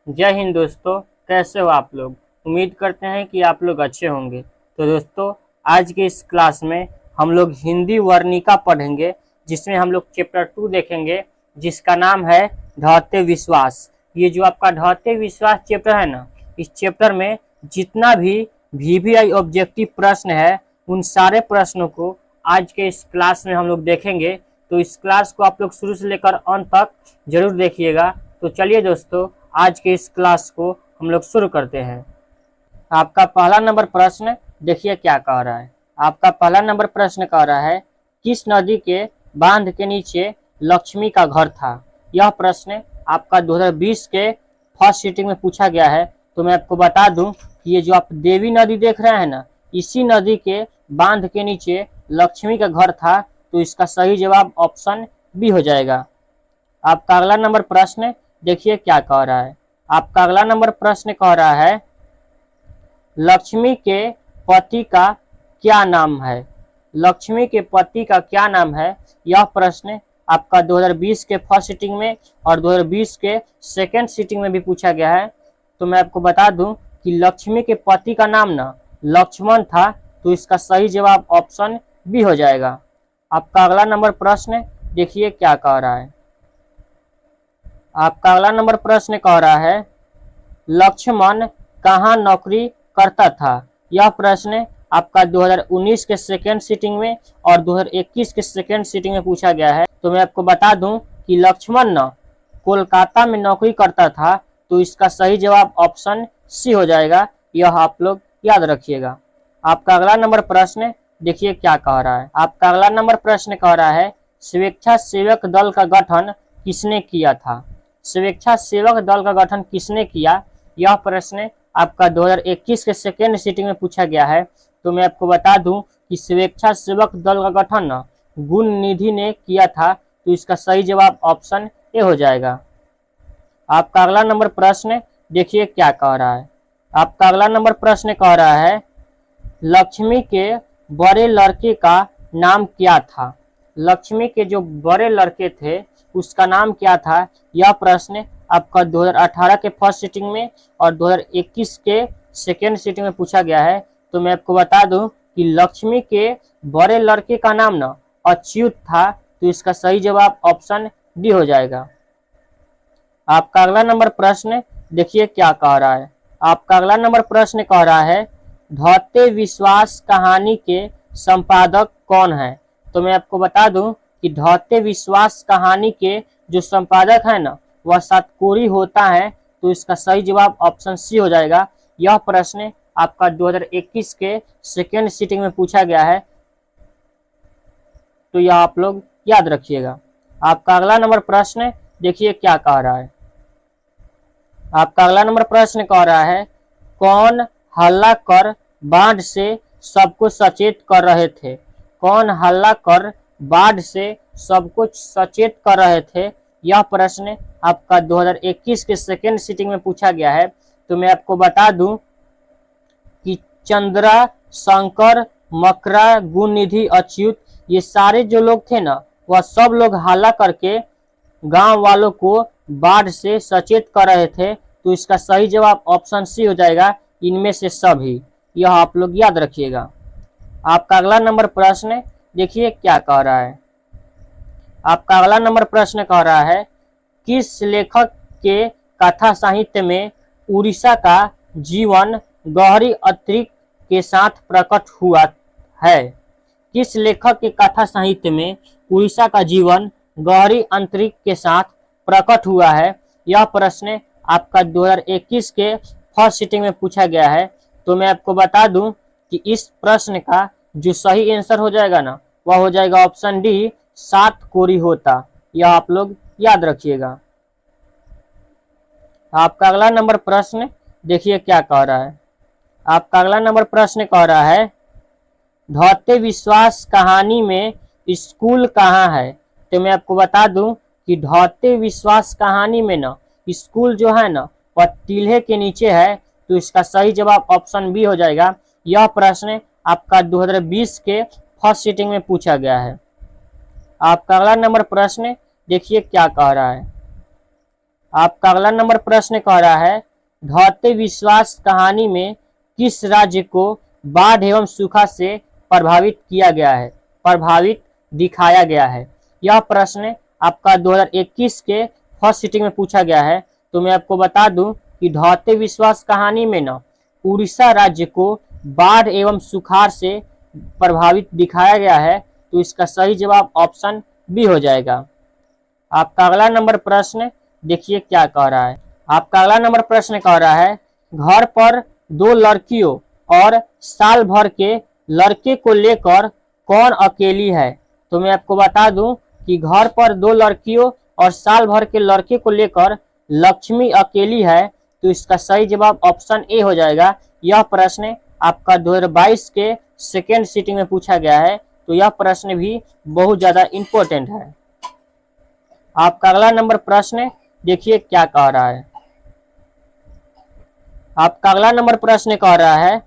जय हिंद दोस्तों। कैसे हो आप लोग? उम्मीद करते हैं कि आप लोग अच्छे होंगे। तो दोस्तों, आज के इस क्लास में हम लोग हिंदी वर्णिका पढ़ेंगे, जिसमें हम लोग चैप्टर 2 देखेंगे, जिसका नाम है ढहते विश्वास। ये जो आपका ढहते विश्वास चैप्टर है ना, इस चैप्टर में जितना भी वीवीआई ऑब्जेक्टिव प्रश्न है, उन सारे प्रश्नों को आज के इस क्लास में हम लोग देखेंगे। तो इस क्लास को आप लोग शुरू से लेकर अंत तक जरूर देखिएगा। तो चलिए दोस्तों, आज के इस क्लास को हम लोग शुरू करते हैं। आपका पहला नंबर प्रश्न देखिए क्या कह रहा है। आपका पहला नंबर प्रश्न कह रहा है, किस नदी के बांध के नीचे लक्ष्मी का घर था? यह प्रश्न आपका 2020 के फर्स्ट सीटिंग में पूछा गया है। तो मैं आपको बता दूं कि ये जो आप देवी नदी देख रहे हैं ना, इसी नदी के बांध के नीचे लक्ष्मी का घर था। तो इसका सही जवाब ऑप्शन बी हो जाएगा। आपका अगला नंबर प्रश्न देखिए क्या कह रहा है। आपका अगला नंबर प्रश्न कह रहा है, लक्ष्मी के पति का क्या नाम है? लक्ष्मी के पति का क्या नाम है? यह प्रश्न आपका 2020 के फर्स्ट सीटिंग में और 2020 के सेकेंड सीटिंग में भी पूछा गया है। तो मैं आपको बता दूं कि लक्ष्मी के पति का नाम ना लक्ष्मण था। तो इसका सही जवाब ऑप्शन बी हो जाएगा। आपका अगला नंबर प्रश्न देखिए क्या कह रहा है। आपका अगला नंबर प्रश्न कह रहा है, लक्ष्मण कहाँ नौकरी करता था? यह प्रश्न आपका 2019 के सेकेंड सीटिंग में और 2021 के सेकेंड सीटिंग में पूछा गया है। तो मैं आपको बता दूं कि लक्ष्मण न कोलकाता में नौकरी करता था। तो इसका सही जवाब ऑप्शन सी हो जाएगा। यह आप लोग याद रखिएगा। आपका अगला नंबर प्रश्न देखिए क्या कह रहा है। आपका अगला नंबर प्रश्न कह रहा है, स्वेच्छासेवक दल का गठन किसने किया था? स्वेच्छासेवक दल का गठन किसने किया? यह प्रश्न आपका 2021 के सेकेंड सीटिंग में पूछा गया है। तो मैं आपको बता दूं कि स्वेच्छासेवक दल का गठन न गुण निधि ने किया था। तो इसका सही जवाब ऑप्शन ए हो जाएगा। आपका अगला नंबर प्रश्न देखिए क्या कह रहा है। आपका अगला नंबर प्रश्न कह रहा है, लक्ष्मी के बड़े लड़के का नाम क्या था? लक्ष्मी के जो बड़े लड़के थे उसका नाम क्या था? यह प्रश्न आपका 2018 के फर्स्ट सीटिंग में और 2021 के सेकेंड सीटिंग में पूछा गया है। तो मैं आपको बता दूं कि लक्ष्मी के बड़े लड़के का नाम ना अच्युत था। तो इसका सही जवाब ऑप्शन डी हो जाएगा। आपका अगला नंबर प्रश्न देखिए क्या कह रहा है। आपका अगला नंबर प्रश्न कह रहा है, ढहते विश्वास कहानी के संपादक कौन है? तो मैं आपको बता दूं कि ढहते विश्वास कहानी के जो संपादक है ना, वह सातकोरी होता है। तो इसका सही जवाब ऑप्शन सी हो जाएगा। यह प्रश्न आपका 2021 के सेकेंड सीटिंग में पूछा गया है। तो यह आप लोग याद रखिएगा। आपका अगला नंबर प्रश्न देखिए क्या कह रहा है। आपका अगला नंबर प्रश्न कह रहा है, कौन हल्ला कर बाढ़ से सबको सचेत कर रहे थे? कौन हल्ला कर बाढ़ से सबको सचेत कर रहे थे? यह प्रश्न आपका 2021 के सेकेंड सीटिंग में पूछा गया है। तो मैं आपको बता दूं कि चंद्रा, शंकर, मकरा, गुणनिधि, अच्युत, ये सारे जो लोग थे ना, वह सब लोग हल्ला करके गांव वालों को बाढ़ से सचेत कर रहे थे। तो इसका सही जवाब ऑप्शन सी हो जाएगा, इनमें से सभी। यह आप लोग याद रखिएगा। आपका अगला नंबर प्रश्न देखिए क्या कह रहा है। आपका अगला नंबर प्रश्न कह रहा है, किस लेखक के कथा साहित्य में उड़ीसा का जीवन गहरी अतिरिक्त के साथ प्रकट हुआ है? किस लेखक के कथा साहित्य में उड़ीसा का जीवन गहरी अंतरिक्ष के साथ प्रकट हुआ है? यह प्रश्न आपका 2021 के फर्स्ट सीटिंग में पूछा गया है। तो मैं आपको बता दूं कि इस प्रश्न का जो सही आंसर हो जाएगा ना, वह हो जाएगा ऑप्शन डी, सातकोरी होता। यह आप लोग याद रखिएगा। आपका अगला नंबर प्रश्न देखिए क्या कह रहा है। आपका अगला नंबर प्रश्न कह रहा है, ढहते विश्वास कहानी में स्कूल कहाँ है? तो मैं आपको बता दूं कि ढहते विश्वास कहानी में ना स्कूल जो है ना, वह टीले के नीचे है। तो इसका सही जवाब ऑप्शन बी हो जाएगा। यह प्रश्न आपका 2020 के फर्स्ट सीटिंग में पूछा गया है। आपका अगला नंबर प्रश्न देखिए क्या कह रहा है। आपका अगला नंबर प्रश्न कह रहा है ढहते विश्वास कहानी में किस राज्य को बाढ़ एवं सूखा से प्रभावित किया गया है, प्रभावित दिखाया गया है। यह प्रश्न आपका 2021 के फर्स्ट सिटिंग में पूछा गया है। तो मैं आपको बता दूं कि ढहते विश्वास कहानी में ना उड़ीसा राज्य को बाढ़ एवं सुखाड़ से प्रभावित दिखाया गया है। तो इसका सही जवाब ऑप्शन बी हो जाएगा। आपका अगला नंबर प्रश्न देखिए क्या कह रहा है। आपका अगला नंबर प्रश्न कह रहा है घर पर दो लड़कियों और साल भर के लड़के को लेकर कौन अकेली है। तो मैं आपको बता दूं कि घर पर दो लड़कियों और साल भर के लड़के को लेकर लक्ष्मी अकेली है। तो इसका सही जवाब ऑप्शन ए हो जाएगा। यह प्रश्न आपका 2022 के सेकेंड सिटिंग में पूछा गया है। तो यह प्रश्न भी बहुत ज्यादा इंपॉर्टेंट है। आपका अगला नंबर प्रश्न देखिए क्या कह रहा है। आपका अगला नंबर प्रश्न कह रहा है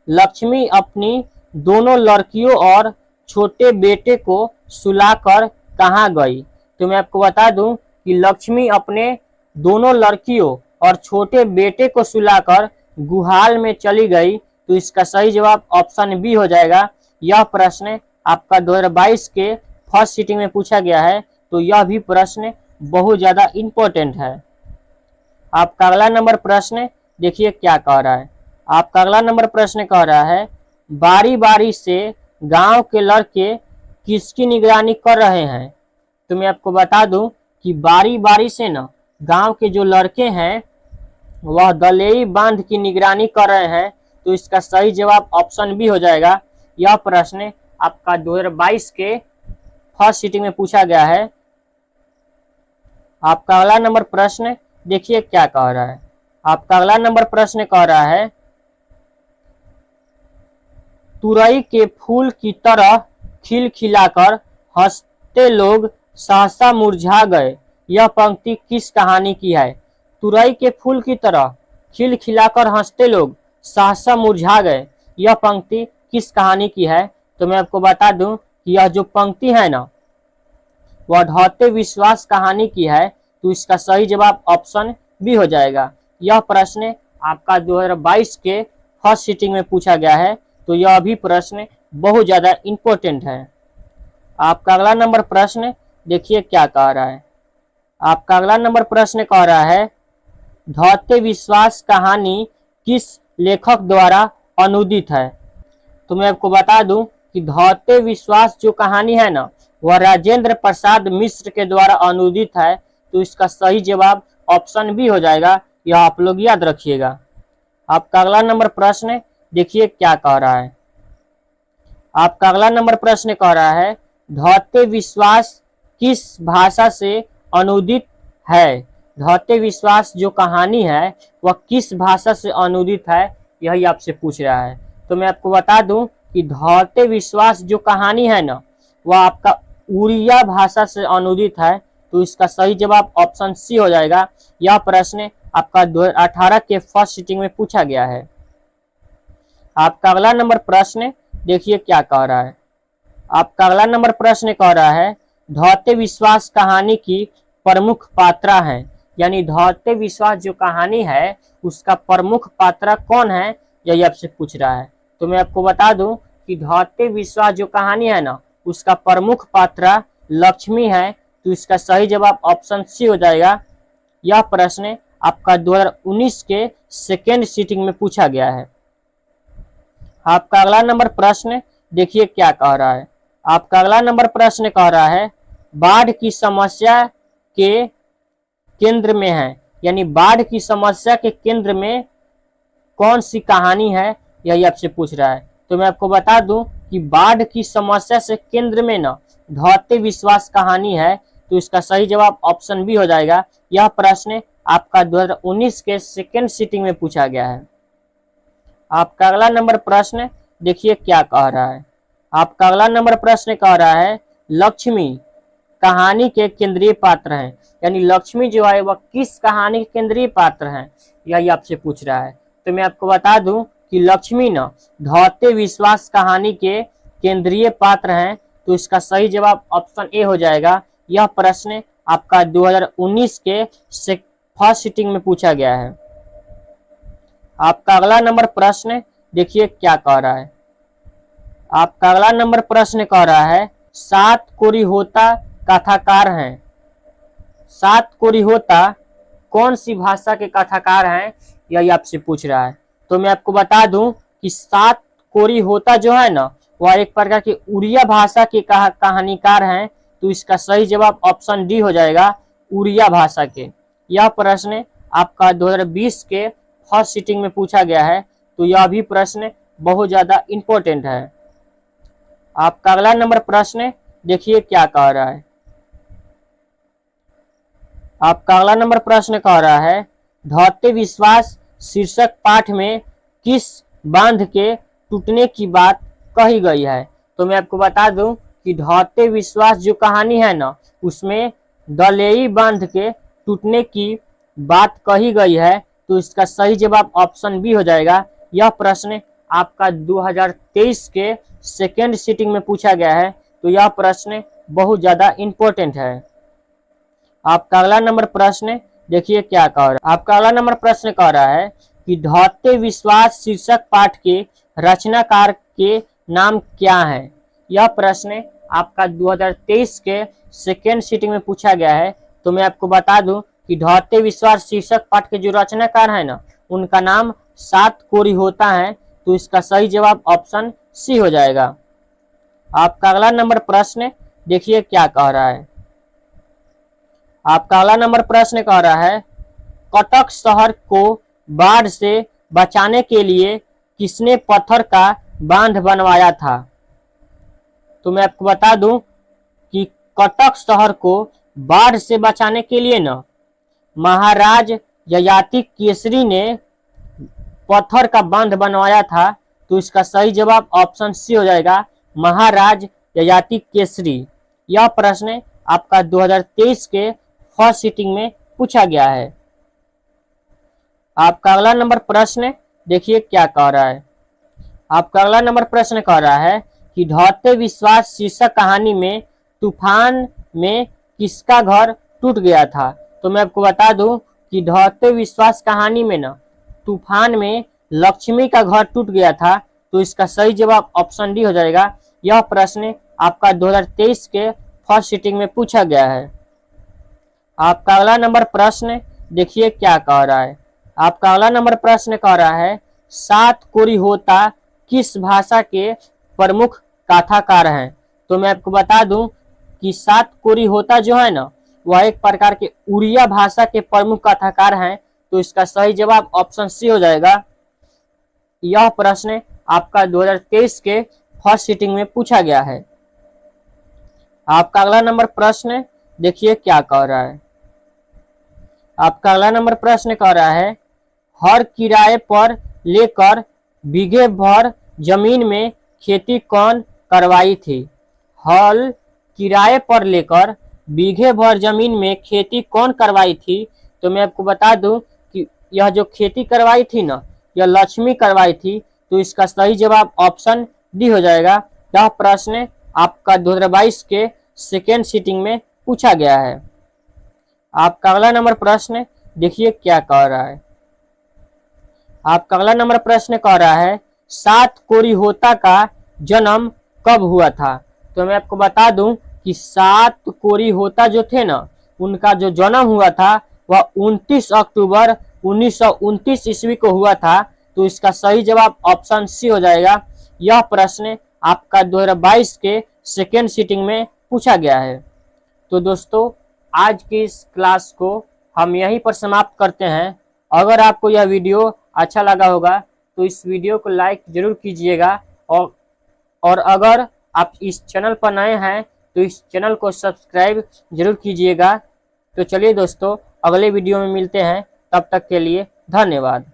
लक्ष्मी अपनी दोनों लड़कियों और छोटे बेटे को सुलाकर कहाँ गई। तो मैं आपको बता दूं कि लक्ष्मी अपने दोनों लड़कियों और छोटे बेटे को सुलाकर गुहाल में चली गई। तो इसका सही जवाब ऑप्शन बी हो जाएगा। यह प्रश्न आपका 2022 के फर्स्ट सिटिंग में पूछा गया है। तो यह भी प्रश्न बहुत ज्यादा इंपॉर्टेंट है। आपका अगला नंबर प्रश्न देखिए क्या कह रहा है। आपका अगला नंबर प्रश्न कह रहा है बारी बारी से गांव के लड़के किसकी निगरानी कर रहे हैं। तो मैं आपको बता दूं कि बारी बारी से ना गांव के जो लड़के हैं वह दलेई बांध की निगरानी कर रहे हैं। तो इसका सही जवाब ऑप्शन बी हो जाएगा। यह प्रश्न आपका 2022 के फर्स्ट सिटिंग में पूछा गया है। आपका अगला नंबर प्रश्न देखिए क्या कह रहा है। आपका अगला नंबर प्रश्न कह रहा है तुरई के फूल की तरह खिलखिलाकर हंसते लोग सहसा मुरझा गए। यह पंक्ति किस कहानी की है। तुरई के फूल की तरह खिलखिलाकर हंसते लोग सहसा मुरझा गए। यह पंक्ति किस कहानी की है। तो मैं आपको बता दूं कि यह जो पंक्ति है ना वह ढहते विश्वास कहानी की है। तो इसका सही जवाब ऑप्शन बी हो जाएगा। यह प्रश्न आपका 2022 के फर्स्ट सिटिंग में पूछा गया है। तो यह भी प्रश्न बहुत ज्यादा इंपॉर्टेंट है। आपका अगला नंबर प्रश्न देखिए क्या कह रहा है। आपका अगला नंबर प्रश्न कह रहा है ढहते विश्वास कहानी किस लेखक द्वारा अनुदित है। तो मैं आपको बता दूं कि ढहते विश्वास जो कहानी है ना वह राजेंद्र प्रसाद मिश्र के द्वारा अनुदित है। तो इसका सही जवाब ऑप्शन बी हो जाएगा। यह आप लोग याद रखिएगा। आपका अगला नंबर प्रश्न देखिए क्या कह रहा है। आपका अगला नंबर प्रश्न कह रहा है ढहते विश्वास किस भाषा से अनुदित है। ढहते विश्वास जो कहानी है वह किस भाषा से अनुदित है यही आपसे पूछ रहा है। तो मैं आपको बता दूं कि ढहते विश्वास जो कहानी है ना वह आपका उड़िया भाषा से अनुदित है। तो इसका सही जवाब ऑप्शन सी हो जाएगा। यह प्रश्न आपका 2018 के फर्स्ट सिटिंग में पूछा गया है। आपका अगला नंबर प्रश्न देखिए क्या कह रहा है। आपका अगला नंबर प्रश्न कह रहा है ढहते विश्वास कहानी की प्रमुख पात्रा है। यानी ढहते विश्वास जो कहानी है उसका प्रमुख पात्रा कौन है यही आपसे पूछ रहा है। तो मैं आपको बता दूं कि ढहते विश्वास जो कहानी है ना उसका प्रमुख पात्रा लक्ष्मी है। तो इसका सही जवाब ऑप्शन सी हो जाएगा। यह प्रश्न आपका 2019 के सेकेंड सिटिंग में पूछा गया है। आपका अगला नंबर प्रश्न देखिए क्या कह रहा है। आपका अगला नंबर प्रश्न कह रहा है बाढ़ की समस्या के केंद्र में है। यानी बाढ़ की समस्या के केंद्र में कौन सी कहानी है यही आपसे पूछ रहा है। तो मैं आपको बता दूं कि बाढ़ की समस्या से केंद्र में ना ढहते विश्वास कहानी है। तो इसका सही जवाब ऑप्शन बी हो जाएगा। यह प्रश्न आपका 2019 के सेकेंड सिटिंग में पूछा गया है। आपका अगला नंबर प्रश्न देखिए क्या कह रहा है। आपका अगला नंबर प्रश्न कह रहा है लक्ष्मी कहानी के केंद्रीय पात्र हैं। यानी लक्ष्मी जो है वह किस कहानी के केंद्रीय पात्र हैं यही आपसे पूछ रहा है। तो मैं आपको बता दूं कि लक्ष्मी न ढहते विश्वास कहानी के केंद्रीय पात्र हैं। तो इसका सही जवाब ऑप्शन ए हो जाएगा। यह प्रश्न आपका 2019 के फर्स्ट सिटिंग में पूछा गया है। आपका अगला नंबर प्रश्न देखिए क्या कह रहा है। आपका अगला नंबर प्रश्न कह रहा है सात कोरी होता कथाकार हैं। सात कोरी होता कौन सी भाषा के कथाकार हैं, यही आपसे पूछ रहा है। तो मैं आपको बता दूं कि सात कोरी होता जो है ना, वह एक प्रकार के उड़िया भाषा के कहानीकार हैं। तो इसका सही जवाब ऑप्शन डी हो जाएगा, उड़िया भाषा के। यह प्रश्न आपका 2020 के फर्स्ट सिटिंग में पूछा गया है। तो यह भी प्रश्न बहुत ज्यादा इंपॉर्टेंट है। आपका अगला नंबर प्रश्न देखिए क्या कह रहा है। आपका अगला नंबर प्रश्न कह रहा है ढहते विश्वास शीर्षक पाठ में किस बांध के टूटने की बात कही गई है। तो मैं आपको बता दूं कि ढहते विश्वास जो कहानी है ना, उसमें दलेई बांध के टूटने की बात कही गई है। तो इसका सही जवाब ऑप्शन बी हो जाएगा। यह प्रश्न आपका 2023 के सेकेंड सिटिंग में पूछा गया है। तो यह प्रश्न बहुत ज्यादा इंपॉर्टेंट है। आपका अगला नंबर प्रश्न देखिए क्या कह रहा है। आपका अगला नंबर प्रश्न कह रहा है कि ढहते विश्वास शीर्षक पाठ के रचनाकार के नाम क्या है। यह प्रश्न आपका 2023 के सेकेंड सिटिंग में पूछा गया है। तो मैं आपको बता दूं कि ढहते विश्वास शीर्षक पाठ के जो रचनाकार है ना, उनका नाम सात कोरी होता है। तो इसका सही जवाब ऑप्शन सी हो जाएगा। आपका अगला नंबर प्रश्न देखिए क्या कह रहा है। आपका अगला नंबर प्रश्न कह रहा है कटक शहर को बाढ़ से बचाने के लिए किसने पत्थर का बांध बनवाया था। तो मैं आपको बता दूं कि कटक शहर को बाढ़ से बचाने के लिए ना महाराज ययाति केसरी ने पत्थर का बांध बनवाया था। तो इसका सही जवाब ऑप्शन सी हो जाएगा, महाराज ययाति केसरी। यह प्रश्न आपका 2023 के फर्स्ट सिटिंग में पूछा गया है। आपका अगला नंबर प्रश्न देखिए क्या कह रहा है। आपका अगला नंबर प्रश्न कह रहा है कि ढहते विश्वास शीर्षक कहानी में तूफान में किसका घर टूट गया था। तो मैं आपको बता दूं कि ढहते विश्वास कहानी में ना तूफान में लक्ष्मी का घर टूट गया था। तो इसका सही जवाब ऑप्शन डी हो जाएगा। यह प्रश्न आपका 2023 के फर्स्ट सिटिंग में पूछा गया है। आपका अगला नंबर प्रश्न देखिए क्या कह रहा है। आपका अगला नंबर प्रश्न कह रहा है सात कोरी होता किस भाषा के प्रमुख कथाकार हैं। तो मैं आपको बता दूं कि सात कोरी होता जो है ना, वह एक प्रकार के उड़िया भाषा के प्रमुख कथाकार हैं। तो इसका सही जवाब ऑप्शन सी हो जाएगा। यह प्रश्न आपका 2023 के फर्स्ट सिटिंग में पूछा गया है। आपका अगला नंबर प्रश्न देखिए क्या कह रहा है। आपका अगला नंबर प्रश्न कह रहा है हर किराए पर लेकर बीघे भर जमीन में खेती कौन करवाई थी। हल किराए पर लेकर बीघे भर जमीन में खेती कौन करवाई थी। तो मैं आपको बता दूं कि यह जो खेती करवाई थी ना, यह लक्ष्मी करवाई थी। तो इसका सही जवाब ऑप्शन डी हो जाएगा। यह प्रश्न आपका 2022 के सेकेंड सिटिंग में पूछा गया है। आपका अगला नंबर प्रश्न देखिए क्या कह रहा है। आपका अगला नंबर प्रश्न कह रहा है सात कोरी होता का जन्म कब हुआ था। तो मैं आपको बता दूं कि सात कोरी होता जो थे ना, उनका जो जन्म हुआ था वह 29 अक्टूबर 1929 ईस्वी को हुआ था। तो इसका सही जवाब ऑप्शन सी हो जाएगा। यह प्रश्न आपका 2022 के सेकेंड सिटिंग में पूछा गया है। तो दोस्तों आज की इस क्लास को हम यहीं पर समाप्त करते हैं। अगर आपको यह वीडियो अच्छा लगा होगा तो इस वीडियो को लाइक जरूर कीजिएगा और अगर आप इस चैनल पर नए हैं तो इस चैनल को सब्सक्राइब जरूर कीजिएगा। तो चलिए दोस्तों अगले वीडियो में मिलते हैं, तब तक के लिए धन्यवाद।